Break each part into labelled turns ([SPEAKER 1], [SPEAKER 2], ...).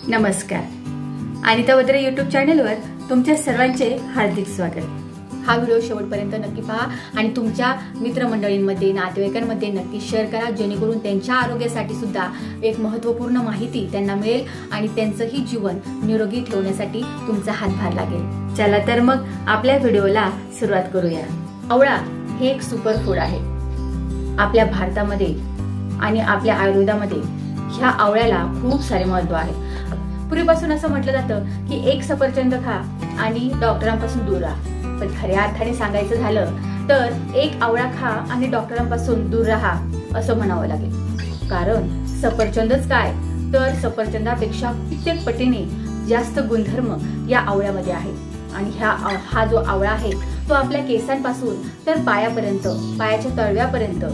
[SPEAKER 1] नमस्कार. अनिता वद्रे यूट्यूब चॅनलवर तुमच्या सर्वांचे हार्दिक स्वागत. हा व्हिडिओ शेवटपर्यंत नक्की पहा आणि तुमच्या मित्रमंडळींमध्ये नातेवाईकांमध्ये नक्की शेअर करा, जेणेकरून त्यांच्या आरोग्यासाठी सुद्धा एक महत्त्वपूर्ण माहिती त्यांना मिळेल आणि त्यांचंही जीवन निरोगी ठेवण्यासाठी तुमचा हातभार लागेल. चला तर मग आपल्या व्हिडिओला सुरुवात करूया. आवळा हे एक सुपर फूड आहे. आपल्या भारतामध्ये आणि आपल्या आयुर्वेदामध्ये ह्या आवळ्याला खूप सारे महत्त्व आहे. पूर्वीपासून असं म्हटलं जातं की एक सफरचंद खा आणि डॉक्टरांपासून दूर राहा. पण खऱ्या अर्थाने सांगायचं झालं तर एक आवळा खा आणि डॉक्टरांपासून दूर राहा असं म्हणावं लागेल. कारण सफरचंदच काय तर सफरचंदापेक्षा कित्येक पटीने जास्त गुणधर्म या आवळ्यामध्ये आहेत. आणि हा जो आवळा आहे तो आपल्या केसांपासून तर पायापर्यंत, पायाच्या तळव्यापर्यंत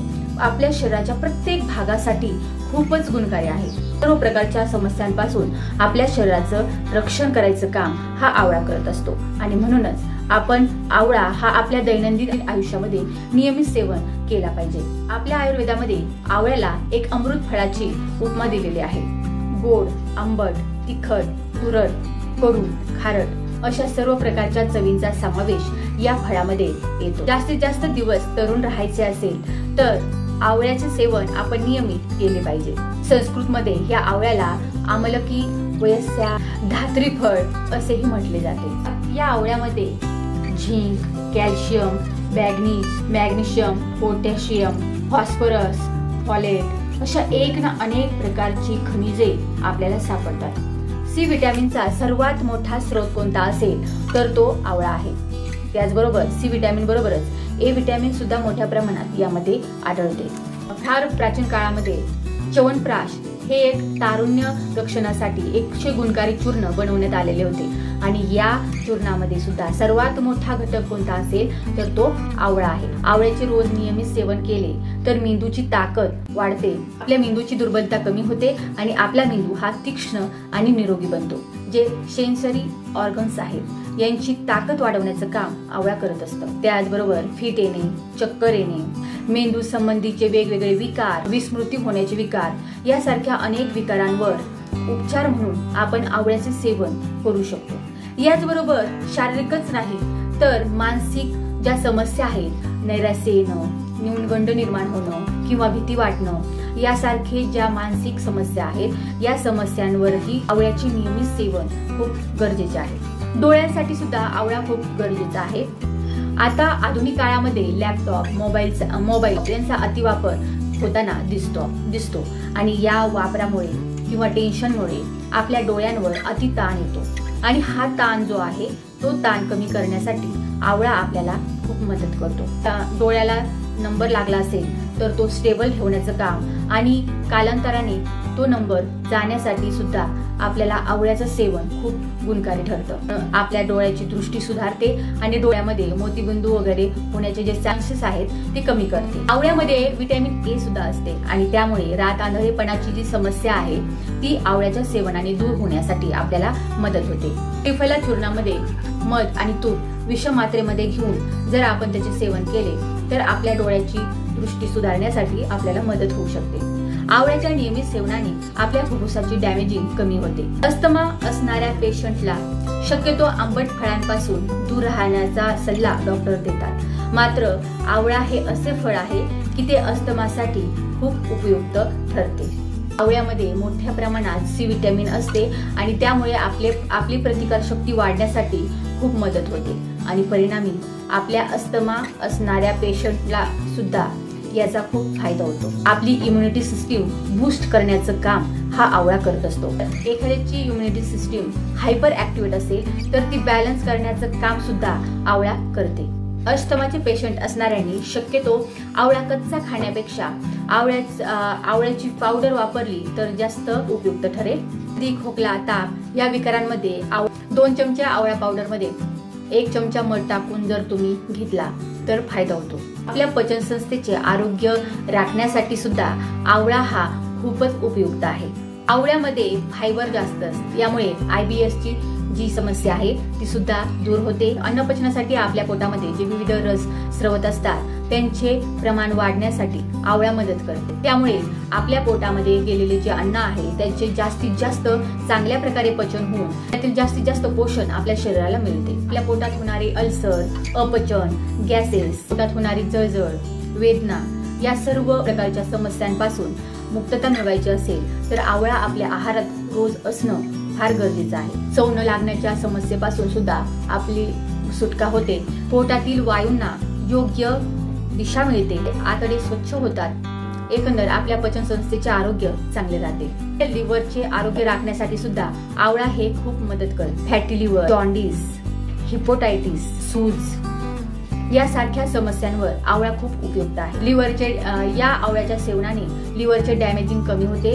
[SPEAKER 1] आपल्या शरीराच्या प्रत्येक भागासाठी खूपच गुणकारी आहे. सर्व प्रकारच्या समस्यांपासून आपल्या शरीराचं रक्षण करायचं काम हा आवळा करत असतो. आणि म्हणूनच आपण आवळा हा आपल्या दैनंदिन आयुष्यामध्ये नियमित सेवन केला पाहिजे. आपल्या आयुर्वेदामध्ये आवळ्याला एक अमृत फळाची उपमा दिलेली आहे. गोड, आंबट, तिखट, तुरट, कडू, खारट अशा सर्व प्रकारच्या चवींचा समावेश या फळामध्ये येतो. जास्तीत जास्त दिवस तरुण राहायचे असेल तर आवळ्याचे सेवन आपण नियमित केले पाहिजे. संस्कृतमध्ये या आवळ्याला आमलकी, वयस्या, धात्री फळ असेही म्हटले जाते. या आवळ्यामध्ये zinc, calcium, magnesium, potassium, phosphorus, folate अशा एक ना अनेक प्रकारची खनिजे आपल्याला सापडतात. सी विटॅमिनचा सर्वात मोठा स्रोत कोणता असेल तर तो आवळा आहे. त्याचबरोबर सी विटॅमिन बरोबरच ए विटॅमिन सुद्धा मोठ्या प्रमाणात यामध्ये आढळते. फार प्राचीन काळामध्ये च्यवनप्राश हे एक तारुण्य रक्षणासाठी 100 गुणकारी चूर्ण बनवण्यात आलेले होते. आणि या चूर्णामध्ये सुद्धा सर्वात मोठा घटक कोणता असेल तर तो आवळा आहे. आवळ्याचे रोज नियमित सेवन केले तर मेंदूची ताकद वाढते, आपल्या मेंदूची दुर्बलता कमी होते आणि आपला मेंदू हा तीक्ष्ण आणि निरोगी बनतो. जे सेन्सरी ऑर्गन्स आहेत यांची ताकद वाढवण्याचं काम आवळा करत असतं. त्याचबरोबर फिट येणे, चक्कर येणे, मेंदू संबंधीचे वेगवेगळे विकार, विस्मृती होण्याचे विकार यासारख्या अनेक विकारांवर उपचार म्हणून आपण आवळ्याचे सेवन करू शकतो. याचबरोबर शारीरिकच नाही तर मानसिक ज्या समस्या आहेत, नैराश्य येणं, न्यूनगंड निर्माण होणं किंवा भीती वाटणं यासारखे ज्या मानसिक समस्या आहेत या समस्यांवरही आवळ्याचे नियमित सेवन खूप गरजेचे आहे. डोळ्यांसाठी सुद्धा आवळा खूप गरजेचा आहे. आता आधुनिक काळामध्ये लॅपटॉप, मोबाईल यांचा अतिवापर होताना दिसतो आणि या वापरामुळे किंवा टेन्शनमुळे आपल्या डोळ्यांवर अति ताण येतो. आणि हा ताण जो आहे तो ताण कमी करण्यासाठी आवळा आपल्याला खूप मदत करतो. डोळ्याला नंबर लागला असेल तर तो स्टेबल ठेवण्याचं काम आणि कालांतराने तो नंबर जाण्यासाठी सुद्धा आपल्याला आवळ्याचं सेवन खूप गुणकारी ठरतं. आपल्या डोळ्याची दृष्टी सुधारते आणि डोळ्यामध्ये मोतीबिंदू वगैरे होण्याचे जे चान्सेस आहेत ते कमी करते. आवळ्यामध्ये विटॅमिन ए सुद्धा असते आणि त्यामुळे रात आंधळेपणाची जी समस्या आहे ती आवळ्याच्या सेवनाने दूर होण्यासाठी आपल्याला मदत होते. त्रिफला चूर्णामध्ये मध आणि तूप विषम मात्रेमध्ये घेऊन जर आपण त्याचे सेवन केले तर आपल्या डोळ्याची दृष्टी सुधारण्यासाठी आपल्याला मदत होऊ शकते. आवळ्याच्या नियमित सेवनाने आपल्या फुफ्फुसाची डॅमेजिंग कमी होते. अस्थमा असणाऱ्या पेशंटला शक्यतो आंबट फळांपासून दूर राहण्याचा सल्ला डॉक्टर देतात. मात्र आवळा हे असे फळ आहे की ते अस्थमासाठी खूप उपयुक्त ठरते. आवळ्यामध्ये मोठ्या प्रमाणात सी विटॅमिन असते आणि त्यामुळे आपली प्रतिकारशक्ती वाढण्यासाठी खूप मदत होते आणि परिणामी आपल्या अस्थमा असणाऱ्या पेशंटला सुद्धा याचा खूप फायदा होतो. आपली इम्युनिटी सिस्टीम बूस्ट करण्याचं काम हा आवळा करत असतो. एखाद्याची इम्युनिटी सिस्टीम हायपर ऍक्टिव्हेट असेल तर ती बॅलन्स करण्याचं काम सुद्धा आवळा करते. अस्थमाचे पेशंट असणाऱ्यांनी शक्यतो आवळा कच्चा खाण्यापेक्षा आवळ्याची पावडर वापरली तर जास्त उपयुक्त ठरेल. खोकला, ताप या विकारांमध्ये 2 चमचे आवळा पावडरमध्ये 1 चमचा मध टाकून जर तुम्ही घेतला तर फायदा होतो. आपल्या पचनसंस्थेचे आरोग्य राखण्यासाठी सुद्धा आवळा हा खूपच उपयुक्त आहे. आवळ्यामध्ये फायबर जास्त असते, यामुळे IBS ची जी समस्या आहे ती सुद्धा दूर होते। अन्नपचनासाठी आपल्या पोटामध्ये जे विविध रस स्रवत असतात त्यांचे प्रमाण वाढण्यासाठी आवळा मदत करते। त्यामुळे आपल्या पोटामध्ये गेलेले जे अन्न आहे त्याचे जास्तीत जास्त चांगल्या प्रकारे पचन होऊन त्यातील जास्तीत जास्त पोषण आपल्या शरीराला मिळते। आपल्या पोटात होणारे अल्सर, अपचन, गॅसेस, पोटात होणारी जळजळ, वेदना या सर्व प्रकारच्या समस्यांपासून मुक्तता मिळवायची असेल तर आवळा आपल्या आहारात रोज असणं फार गरजेचं आहे। चव न लागण्याच्या समस्येपासून सुद्धा आपली सुटका होते। पोटातील वायूंना योग्य दिशा मिळते, आतडे स्वच्छ होतात। एकंदर आपल्या पचन संस्थेचे आरोग्य चांगले राहते। लिव्हरचे आरोग्य राखण्यासाठी सुद्धा आवळा हे खूप मदत करते। फॅटी लिव्हर, जॉन्डिस, हिपोटायटिस, सूज यासारख्या समस्यांवर आवळा खूप उपयुक्त आहे। लिव्हरचे या आवळ्याच्या सेवनाने लिव्हरचे डॅमेजिंग कमी होते।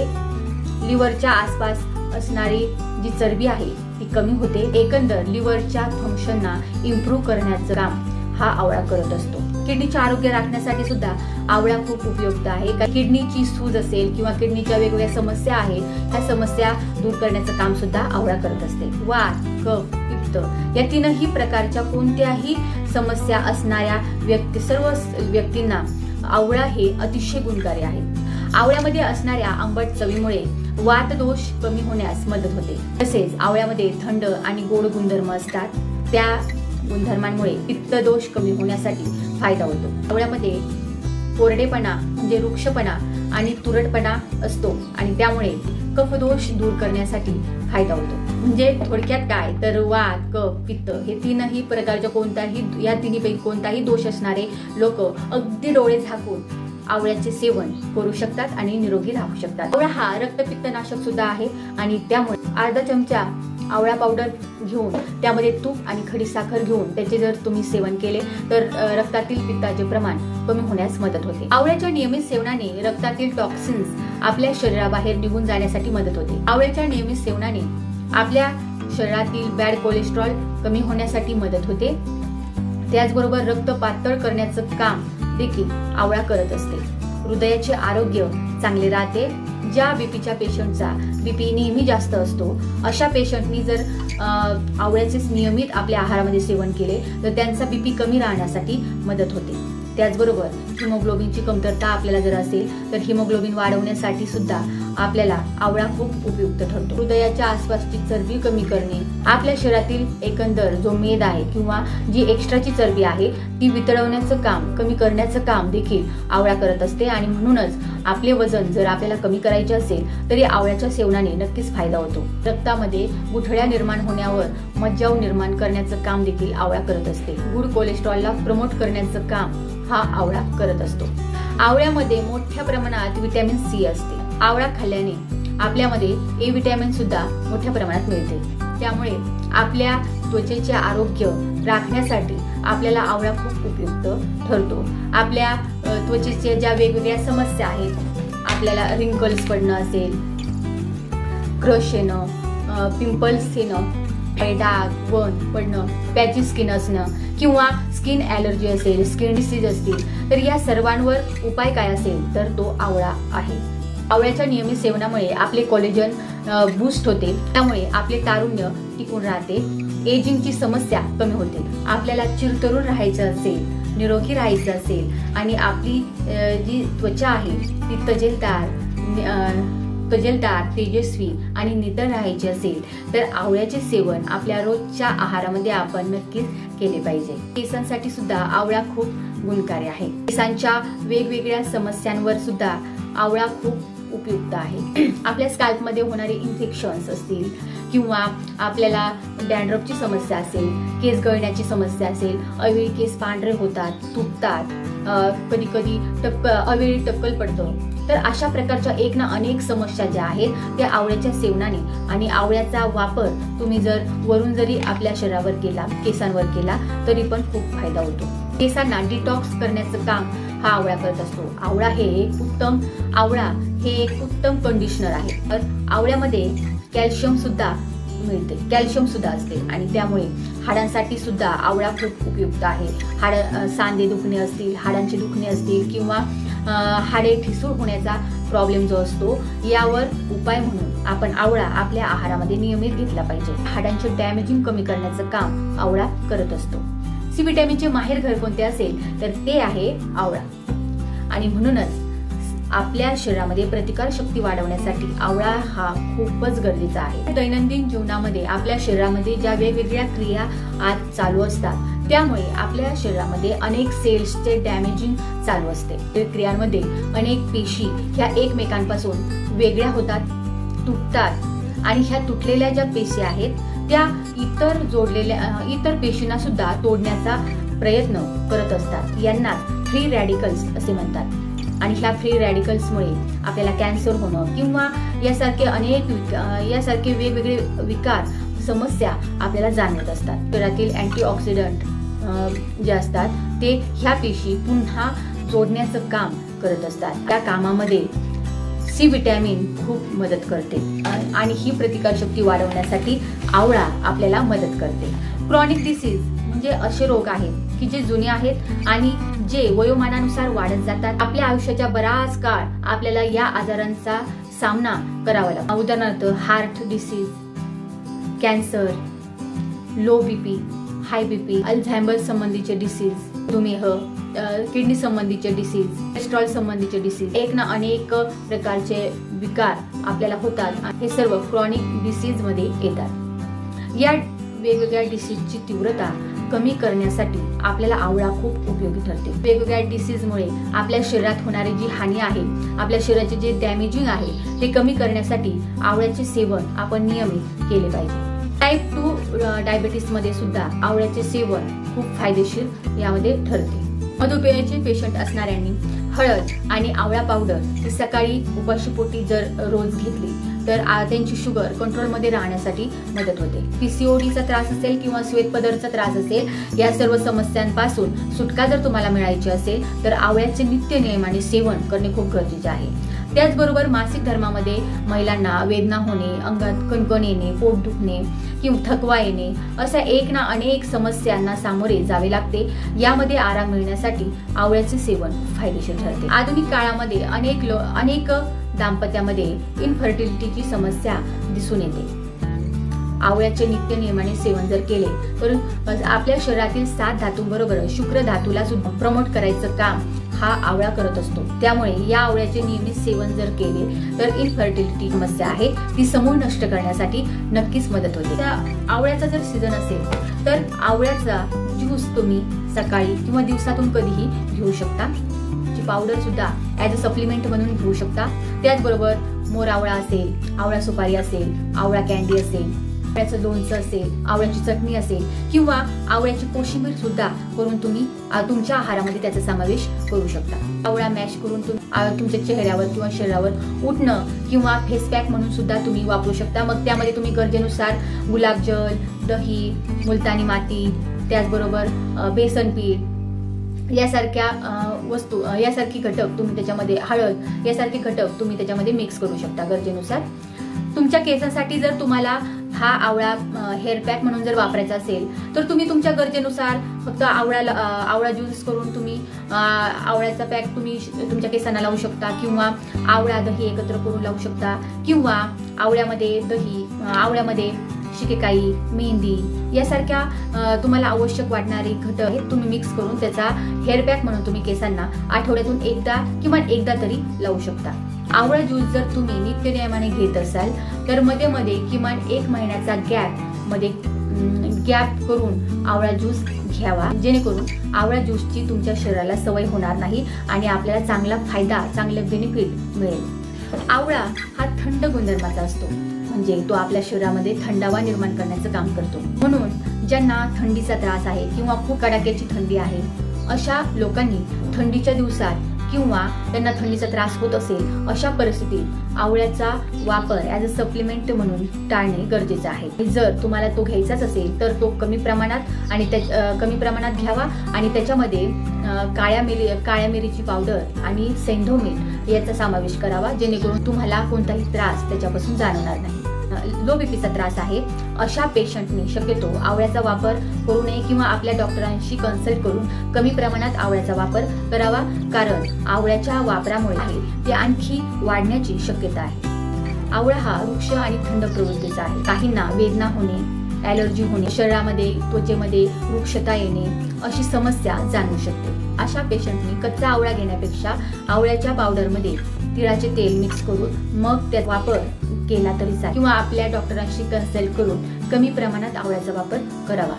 [SPEAKER 1] लिव्हरच्या आसपास असणारी जी चरबी आहे ती कमी होते। एकंदर लिव्हरच्या फंक्शनना इम्प्रूव्ह करण्याचं काम हा आवळा करत असतो। किडनीचे आरोग्य राखण्यासाठी सुद्धा आवळा खूप उपयुक्त आहे। किडनीची सूज असेल किंवा किडनीच्या वेगवेगळ्या समस्या आहेत, ह्या समस्या दूर करण्याचं काम सुद्धा आवळा करत असते। वात, कफ, पित्त या तीनही प्रकारच्या कोणत्याही समस्या असणाऱ्या सर्व व्यक्तींना आवळा हे अतिशय गुणकारी आहे। आवळ्यामध्ये असणाऱ्या आंबट चवीमुळे वात दोष कमी होण्यास मदत होते। तसेच आवळ्यामध्ये थंड आणि गोड गुणधर्म असतात, त्या गुणधर्मांमुळे पित्त दोष कमी होण्यासाठी फायदा होतो। आवळ्यामध्ये कोरडेपणा म्हणजे रुक्षपणा आणि तुरटपणा असतो आणि त्यामुळे कफदोष दूर करण्यासाठी फायदा होतो। म्हणजे थोडक्यात काय तर वात, कफ, पित्त हे तीनही प्रकारच्या या तिन्हीपैकी कोणताही दोष असणारे लोक अगदी डोळे झाकून आवळ्याचे सेवन करू शकतात आणि निरोगी राहू शकतात। आवळा हा रक्तपित्तनाशक सुद्धा आहे आणि त्यामुळे अर्धा चमचा आवळा पावडर घेऊन त्यामध्ये तूप आणि खडीसाखर घेऊन त्याचे जर तुम्ही सेवन केले तर रक्तातील पित्ताचे प्रमाण कमी होण्यास मदत होते। आवळ्याच्या नियमित सेवनाने रक्तातील टॉक्सिन्स आपल्या शरीराबाहेर निघून जाण्यासाठी मदत होते। आवळ्याच्या नियमित सेवनाने आपल्या शरीरातील बॅड कोलेस्ट्रॉल कमी होण्यासाठी मदत होते। त्याचबरोबर रक्त पातळ करण्याचं काम देखील आवळा करत असते। हृदयाचे आरोग्य चांगले राहते। ज्या बीपीच्या पेशंटचा बीपी नेहमी जास्त असतो अशा पेशंटनी जर आवळ्याचे नियमित आपल्या आहारामध्ये सेवन केले तर त्यांचा बीपी कमी राहण्यासाठी मदत होते। त्याचबरोबर हिमोग्लोबिनची कमतरता आपल्याला जर असेल तर हिमोग्लोबिन वाढवण्यासाठी सुद्धा आपल्याला आवळा खूप उपयुक्त ठरतो। हृदयाच्या आसपासची चरबी कमी करणे, आपल्या शरीरातील एकंदर जो मेद आहे किंवा जी एक्स्ट्राची चरबी आहे ती वितळवण्याचं काम, कमी करण्याचं काम देखील आवळा करत असते आणि म्हणूनच आपले वजन जर आपल्याला कमी करायचे असेल तरी आवळ्याच्या सेवनाने नक्कीच फायदा होतो। रक्तामध्ये गुठळ्या निर्माण होण्यावर मज्जाव निर्माण करण्याचं काम देखील आवळा करत असते। गुड कोलेस्ट्रॉलला प्रमोट करण्याचं काम हा आवळा करत असतो। आवळ्यामध्ये मोठ्या प्रमाणात व्हिटॅमिन सी असते। आवळा खाल्ल्याने आपल्यामध्ये ए व्हिटॅमिन सुद्धा मोठ्या प्रमाणात मिळते। त्यामुळे आपल्या त्वचेचे आरोग्य राखण्यासाठी आपल्याला आवळा खूप उपयुक्त ठरतो। आपल्या त्वचेच्या ज्या वेगवेगळ्या समस्या आहेत, आपल्याला रिंकल्स पडणं असेल, क्रश येणं, पिंपल्स येणं, डाग, वन पडणं, पॅची स्किन असणं किंवा स्किन ॲलर्जी असेल, स्किन डिसीज असतील तर या सर्वांवर उपाय काय असेल तर तो आवळा आहे। आवळ्याच्या नियमित सेवनामुळे आपले कोलेजन बूस्ट होते, त्यामुळे आपले तारुण्य टिकून राहते। एजिंगची समस्या कमी होते। आपल्याला चिरतरुण राहायचं असेल, निरोगी राहायचं असेल आणि आपली जी त्वचा आहे ती तजेलदार, तेजस्वी आणि नितळ राहायची असेल तर आवळ्याचे सेवन आपल्या रोजच्या आहारामध्ये आपण नक्कीच केले पाहिजे। केसांसाठी सुद्धा आवळा खूप गुणकारी आहे। केसांच्या वेगवेगळ्या समस्यांवर सुद्धा आवळा खूप उपयुक्त आहे। आपल्या स्कॅल्पमध्ये होणारे इन्फेक्शन्स असतील किंवा आपल्याला डॅन्ड्रफची समस्या असेल, केस गळण्याची समस्या असेल, अवेळी केस पांढरे होतात, तुटतात, कधी कधी अवेळी टक्कल पडतं, तर अशा प्रकारच्या एक ना अनेक समस्या ज्या आहेत त्या आवळ्याच्या सेवनाने आणि आवळ्याचा वापर तुम्ही जर वरून जरी आपल्या शरीरावर केला, केसांवर केला तरी पण खूप फायदा होतो। केसांना डिटॉक्स करण्याचं काम हा आवळा करत असतो। आवळा हे एक उत्तम कंडिशनर आहे। तर आवळ्यामध्ये कॅल्शियम सुद्धा मिळते, कॅल्शियम सुद्धा असते आणि त्यामुळे हाडांसाठी सुद्धा आवळा खूप उपयुक्त आहे। सांधे दुखणे असतील, हाडांचे दुखणे असतील किंवा हाडे ठिसूळ होण्याचा प्रॉब्लेम जो असतो यावर उपाय म्हणून आपण आवळा आपल्या आहारामध्ये नियमित घेतला पाहिजे. हाडांचे डॅमेजिंग कमी करण्याचं काम आवळा करत असतो. सी विटॅमिनचे माहेर घर कोणते असेल तर ते आहे आवळा. आणि म्हणूनच आपल्या शरीरामध्ये प्रतिकार शक्ती वाढवण्यासाठी आवळा हा खूपच गरजेचा आहे. दैनंदिन जीवनामध्ये आपल्या शरीरामध्ये ज्या वेगवेगळ्या क्रिया आज चालू असतात त्यामुळे आपल्या शरीरामध्ये अनेक सेल्सचे डॅमेजिंग चालू असते. या क्रियांमध्ये अनेक पेशी ह्या एकमेकांपासून वेगळ्या होतात, तुटतात आणि ह्या तुटलेल्या ज्या पेशी आहेत त्या इतर पेशींना सुद्धा तोडण्याचा प्रयत्न करत असतात. यांना फ्री रॅडिकल्स असे म्हणतात. आणि ह्या फ्री रॅडिकल्समुळे आपल्याला कॅन्सर होणं किंवा यासारखे वेगवेगळे विकार समस्या आपल्याला जाणवत असतात. शरीरातील अँटीऑक्सिडंट जे असतात ते ह्या पेशी पुन्हा जोडण्याचं काम करत असतात. त्या कामामध्ये सी विटॅमिन खूप मदत करते आणि ही प्रतिकारशक्ती वाढवण्यासाठी आवळा आपल्याला मदत करते. क्रॉनिक डिसीज म्हणजे असे रोग आहेत की जे जुने आहेत आणि जे वयोमानानुसार वाढत जातात. आपल्या आयुष्याच्या बराच काळ आपल्याला या आजारांचा सामना करावा लागतो. उदाहरणार्थ heart disease, cancer, low BP, high BP, Alzheimer संबंधीचे डिसीज, मधुमेह, किडनी संबंधीचे डिसीज, कोलेस्ट्रॉल संबंधीचे डिसीज, अनेक प्रकारचे विकार आपल्याला होतात. हे सर्व क्रॉनिक डिसीज मध्ये येतात. या वेगवेगळ्या डिसीजची तीव्रता कमी करण्यासाठी आपल्याला आवळा खूप उपयोगी ठरते. वेगवेगळ्या डिसीजमुळे आपल्या शरीरात होणारी जी हानी आहे, आपल्या शरीराचे जे डॅमेजिंग आहे ते कमी करण्यासाठी आवळ्याचे सेवन आपण नियमित केले पाहिजे. टाईप 2 डायबिटीस मध्ये सुद्धा आवळ्याचे सेवन खूप फायदेशीर यामध्ये ठरते. मधुमेहाचे पेशंट असणाऱ्यांनी हळद आणि आवळा पावडर सकाळी उपाशीपोटी जर रोज घेतली तर त्यांची शुगर कंट्रोलमध्ये राहण्यासाठी मदत होते. पीसीओडीचा त्रास असेल किंवा श्वेतपदरचा त्रास असेल, या सर्व समस्यांपासून सुटका जर तुम्हाला मिळायची असेल तर आवळ्याचे नित्य नियमाने सेवन करणे खूप गरजेचे आहे. त्याचबरोबर मासिक धर्मामध्ये महिलांना वेदना होणे, अंगात कणकण येणे, पोट दुखणे किंवा थकवा येणे अशा अनेक समस्यांना सामोरे जावे लागते. यामध्ये आराम मिळण्यासाठी आवळ्याचे सेवन फायदेशीर ठरते. आधुनिक काळामध्ये अनेक दाम्पत्यामध्ये इनफर्टिलिटीची समस्या दिसून येते. आवळ्याचे नित्य नियमाने सेवन जर केले तर आपल्या शरीरातील 7 धातूंबरोबर शुक्र धातूला सुद्धा प्रमोट करायचं काम हा आवळा करत असतो. त्यामुळे या आवळ्याचे नियमित सेवन जर केले तर इनफर्टिलिटी समस्या आहे ती समूळ नष्ट करण्यासाठी नक्कीच मदत होते. त्या आवळ्याचा जर सीझन असेल तर आवळ्याचा ज्यूस तुम्ही सकाळी किंवा दिवसातून कधीही घेऊ शकता. पावडर सुद्धा ॲज अ सप्लिमेंट म्हणून घेऊ शकता. त्याचबरोबर मोर आवळा असेल, आवळा सुपारी असेल, आवळा कॅन्डी असेल, आवळ्याचं लोणचं असेल, आवळ्याची चटणी असेल किंवा आवळ्याची कोशिंबीर सुद्धा करून तुम्ही तुमच्या आहारामध्ये त्याचा समावेश करू शकता. आवळा मॅश करून तुम्ही तुमच्या चेहऱ्यावर किंवा शरीरावर उठणं किंवा फेस पॅक म्हणून सुद्धा तुम्ही वापरू शकता. मग त्यामध्ये तुम्ही गरजेनुसार गुलाबजल, दही, मुलतानी माती, त्याचबरोबर बेसन पीठ यासारखी घटक तुम्ही त्याच्यामध्ये, हळद यासारखे घटक तुम्ही त्याच्यामध्ये मिक्स करू शकता गरजेनुसार. तुमच्या केसांसाठी जर तुम्हाला हा आवळा हेअर पॅक म्हणून जर वापरायचा असेल तर तुम्ही तुमच्या गरजेनुसार फक्त आवळा ज्यूस करून तुम्ही आवळ्याचा पॅक तुम्ही तुमच्या केसांना लावू शकता किंवा आवळा दही एकत्र करून लावू शकता किंवा आवळ्यामध्ये शिकेकाई, मेहंदी यासारख्या तुम्हाला आवश्यक वाटणारे घटक तुम्ही मिक्स करून त्याचा हेअर पॅक म्हणून तुम्ही केसांना आठवड्यातून एकदा तरी लावू शकता. आवळा ज्यूस जर तुम्ही नित्य नियमाने घेत असाल तर मध्ये किमान 1 महिन्याचा गॅप करून आवळा ज्यूस घ्यावा, जेणेकरून आवळा ज्यूसची तुमच्या शरीराला सवय होणार नाही आणि आपल्याला चांगलं बेनिफिट मिळेल. आवळा हा थंड गुणधर्माचा असतो, म्हणजे तो आपल्या शरीरामध्ये थंडावा निर्माण करण्याचं काम करतो. म्हणून ज्यांना थंडीचा त्रास आहे किंवा खूप कडाक्याची थंडी आहे अशा लोकांनी थंडीच्या दिवसात किंवा त्यांना थंडीचा त्रास होत असेल अशा परिस्थितीत आवळ्याचा वापर ॲज अ सप्लिमेंट म्हणून टाळणे गरजेचे आहे. जर तुम्हाला तो घ्यायचाच असेल तर तो कमी प्रमाणात घ्यावा आणि त्याच्यामध्ये काळ्या मिरीची पावडर आणि सेंधव मीठ याचा समावेश करावा, जेणेकरून तुम्हाला कोणताही त्रास त्याच्यापासून जाणवणार नाही. लो बीपीचा त्रास आहे अशा पेशंटनी शक्यतो आवळ्याचा वापर करू नये किंवा आपल्या डॉक्टरांशी कन्सल्ट करून कमी प्रमाणात आवळ्याचा वापर करावा, कारण आवळ्याच्या वापरामुळे ते आणखी वाढण्याची शक्यता आहे. आवळा हा वृक्ष आणि थंड प्रवृत्तीचा आहे. काहींना वेदना होणे, ॲलर्जी होणे, शरीरामध्ये त्वचेमध्ये रुक्षता येणे अशी समस्या जाणवू शकते. अशा पेशंटनी कच्चा आवळा घेण्यापेक्षा आवळ्याच्या पावडरमध्ये तिळाचे तेल मिक्स करून मग त्याचा वापर केला तरी चालेल किंवा आपल्या डॉक्टरांशी कन्सल्ट करून कमी प्रमाणात आवळ्याचा वापर करावा.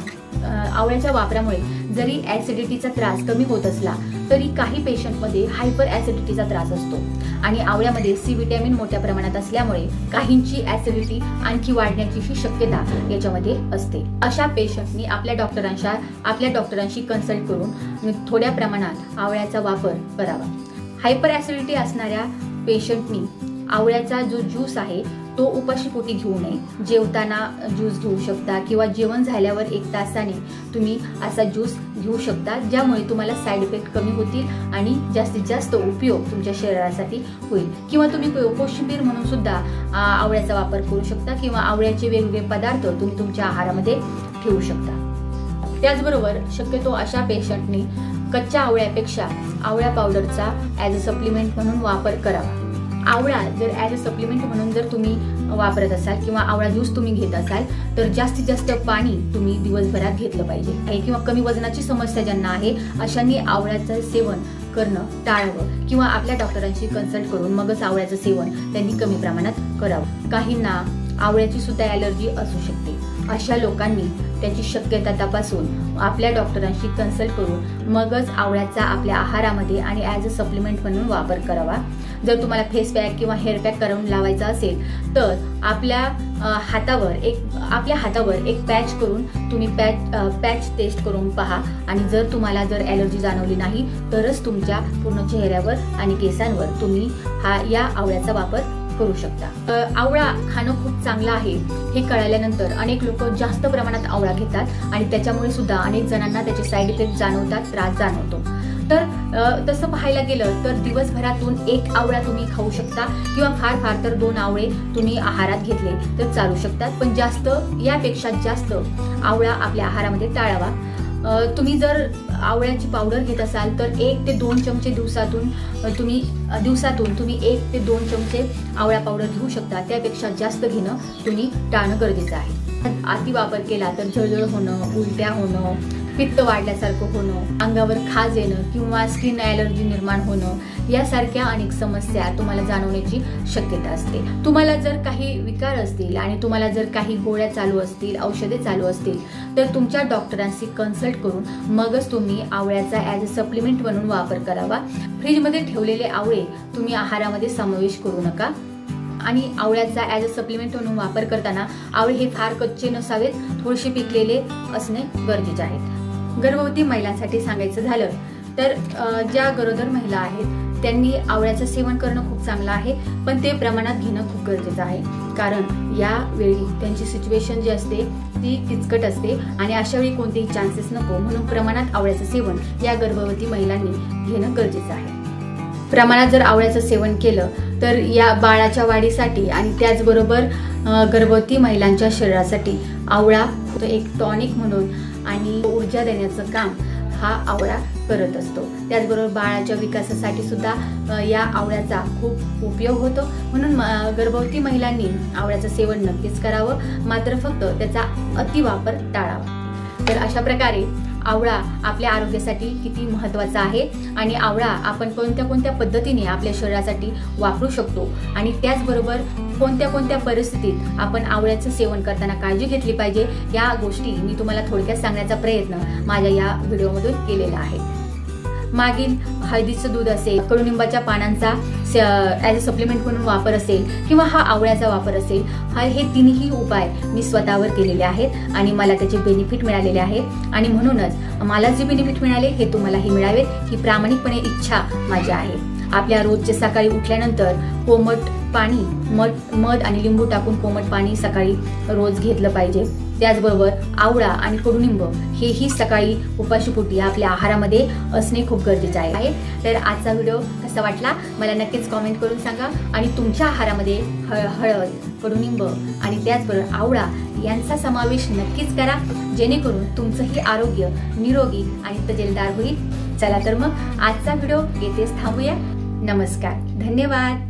[SPEAKER 1] आवळ्याच्या वापरामुळे जरी ॲसिडिटीचा त्रास कमी होत असला तरी काही पेशंटमध्ये हायपर ॲसिडिटीचा त्रास असतो आणि आवळ्यामध्ये सी विटॅमिन मोठ्या प्रमाणात असल्यामुळे काहींची ॲसिडिटी आणखी वाढण्याची शक्यता याच्यामध्ये असते. अशा पेशंटनी आपल्या डॉक्टरांशी कन्सल्ट करून थोड्या प्रमाणात आवळ्याचा वापर करावा. हायपर ॲसिडिटी असणाऱ्या पेशंटनी आवळ्याचा जो ज्यूस आहे तो उपाशीपोटी घेऊ नये. जेवताना ज्यूस घेऊ शकता किंवा जेवण झाल्यावर 1 तासाने तुम्ही असा ज्यूस घेऊ शकता, ज्यामुळे तुम्हाला साईड इफेक्ट कमी होतील आणि जास्तीत जास्त उपयोग तुमच्या शरीरासाठी होईल. किंवा तुम्ही कोशिंबीर म्हणून सुद्धा आवळ्याचा वापर करू शकता किंवा आवळ्याचे वेगवेगळे पदार्थ तुम्ही तुमच्या आहारामध्ये ठेवू शकता. त्याचबरोबर शक्यतो अशा पेशंटनी कच्च्या आवळ्यापेक्षा आवळा पावडरचा ॲज अ सप्लिमेंट म्हणून वापर करावा. आवळा जर ॲज अ सप्लिमेंट म्हणून जर तुम्ही वापरत असाल किंवा आवळा ज्यूस तुम्ही घेत असाल तर जास्तीत जास्त पाणी तुम्ही दिवसभरात घेतलं पाहिजे. किंवा कमी वजनाची समस्या ज्यांना आहे अशांनी आवळ्याचं सेवन करणं टाळावं किंवा आपल्या डॉक्टरांशी कन्सल्ट करून मगच आवळ्याचं सेवन त्यांनी कमी प्रमाणात करावं. काहींना आवळ्याची सुद्धा ॲलर्जी असू शकते. अशा लोकांनी त्याची शक्यता तपासून आपल्या डॉक्टरांशी कन्सल्ट करून मगच आवळ्याचा आपल्या आहारामध्ये आणि ॲज अ सप्लिमेंट म्हणून वापर करावा. जर तुम्हाला फेस पॅक किंवा हेअर पॅक करून लावायचा असेल तर आपल्या हातावर एक पॅच करून तुम्ही पॅच टेस्ट करून पहा आणि जर तुम्हाला ॲलर्जी जाणवली नाही तरच तुमच्या पूर्ण चेहऱ्यावर आणि केसांवर तुम्ही या आवळ्याचा वापर करू शकता. आवळा खाणं खूप चांगलं आहे हे कळल्यानंतर अनेक लोक जास्त प्रमाणात आवळा घेतात आणि त्याच्यामुळे सुद्धा अनेक जणांना त्याचे साईड इफेक्ट जाणवतात, त्रास जाणवतो. तर तसं पाहायला गेलं तर दिवसभरातून 1 आवळा तुम्ही खाऊ शकता किंवा फार तर 2 आवळे तुम्ही आहारात घेतले तर चालू शकतात, पण यापेक्षा जास्त आवळा आपल्या आहारामध्ये टाळावा. तुम्ही जर आवळ्याची पावडर घेत असाल तर 1 ते 2 चमचे दिवसातून तुम्ही 1 ते 2 चमचे आवळा पावडर घेऊ शकता. त्यापेक्षा जास्त घेणं तुम्ही टाळणं गरजेचं आहे. अति वापर केला तर जळजळ होणं, उलट्या होणं, पित्त वाढल्यासारखं होणं, अंगावर खाज येणं किंवा स्किन ॲलर्जी निर्माण होणं यासारख्या अनेक समस्या तुम्हाला जाणवण्याची शक्यता असते. तुम्हाला जर काही विकार असतील आणि तुम्हाला जर काही गोळ्या चालू असतील, औषधे चालू असतील तर तुमच्या डॉक्टरांशी कन्सल्ट करून मगच तुम्ही आवळ्याचा ॲज अ सप्लिमेंट म्हणून वापर करावा. फ्रीजमध्ये ठेवलेले आवळे तुम्ही आहारामध्ये समावेश करू नका आणि आवळ्याचा ॲज अ सप्लिमेंट म्हणून वापर करताना आवळे हे फार कच्चे नसावेत, थोडेसे पिकलेले असणे गरजेचे आहे. गर्भवती महिलांसाठी सांगायचं झालं तर ज्या गरोदर महिला आहेत त्यांनी आवळ्याचं सेवन करणं खूप चांगलं आहे, पण ते प्रमाणात घेणं खूप गरजेचं आहे, कारण यावेळी त्यांची सिच्युएशन जी असते ती किचकट असते आणि अशा वेळी कोणतेही चान्सेस नको म्हणून प्रमाणात आवळ्याचं सेवन या गर्भवती महिलांनी घेणं गरजेचं आहे. प्रमाणात जर आवळ्याचं सेवन केलं तर या बाळाच्या वाढीसाठी आणि त्याचबरोबर गर्भवती महिलांच्या शरीरासाठी आवळा एक टॉनिक म्हणून आणि ऊर्जा देण्याचं काम हा आवळा करत असतो. त्याचबरोबर बाळाच्या विकासासाठी सुद्धा या आवळ्याचा खूप उपयोग होतो. म्हणून गर्भवती महिलांनी आवळ्याचं सेवन नक्कीच करावं, मात्र फक्त त्याचा अतिवापर टाळावा. तर अशा प्रकारे आवळा आपल्या आरोग्यासाठी किती महत्त्वाचा आहे आणि आवळा आपण कोणत्या पद्धतीने आपल्या शरीरासाठी वापरू शकतो आणि त्याचबरोबर कोणत्या परिस्थितीत आपण आवळ्याचं सेवन करताना काळजी घेतली पाहिजे या गोष्टी मी तुम्हाला थोडक्यात सांगण्याचा प्रयत्न माझ्या या व्हिडिओमधून केलेला आहे. मागील हळदीचं दूध असेल, कडुनिंबाच्या पानांचा ॲज अ सप्लिमेंट म्हणून वापर असेल किंवा हा आवळ्याचा वापर असेल, हे तिन्ही उपाय मी स्वतःवर केलेले आहेत आणि मला त्याचे बेनिफिट मिळालेले आहेत आणि म्हणूनच मला जे बेनिफिट मिळाले हे तुम्हालाही मिळावेत ही प्रामाणिकपणे इच्छा माझी आहे. आपल्या रोजचे सकाळी उठल्यानंतर कोमट पाणी, मध आणि लिंबू टाकून कोमट पाणी सकाळी रोज घेतलं पाहिजे. त्याचबरोबर आवळा आणि कडुनिंब हेही सकाळी उपाशीपोटी आपल्या आहारामध्ये असणे खूप गरजेचे आहे। तर आजचा व्हिडिओ कसा वाटला मला नक्कीच कमेंट करून सांगा आणि तुमच्या आहारामध्ये हळद, कडुनिंब आणि त्याचबरोबर आवळा यांचा समावेश नक्कीच करा, जेणेकरून तुमचंही आरोग्य निरोगी आणि तजेलदार होईल। चला तर मग आजचा व्हिडिओ येथेच थांबूया। नमस्कार, धन्यवाद।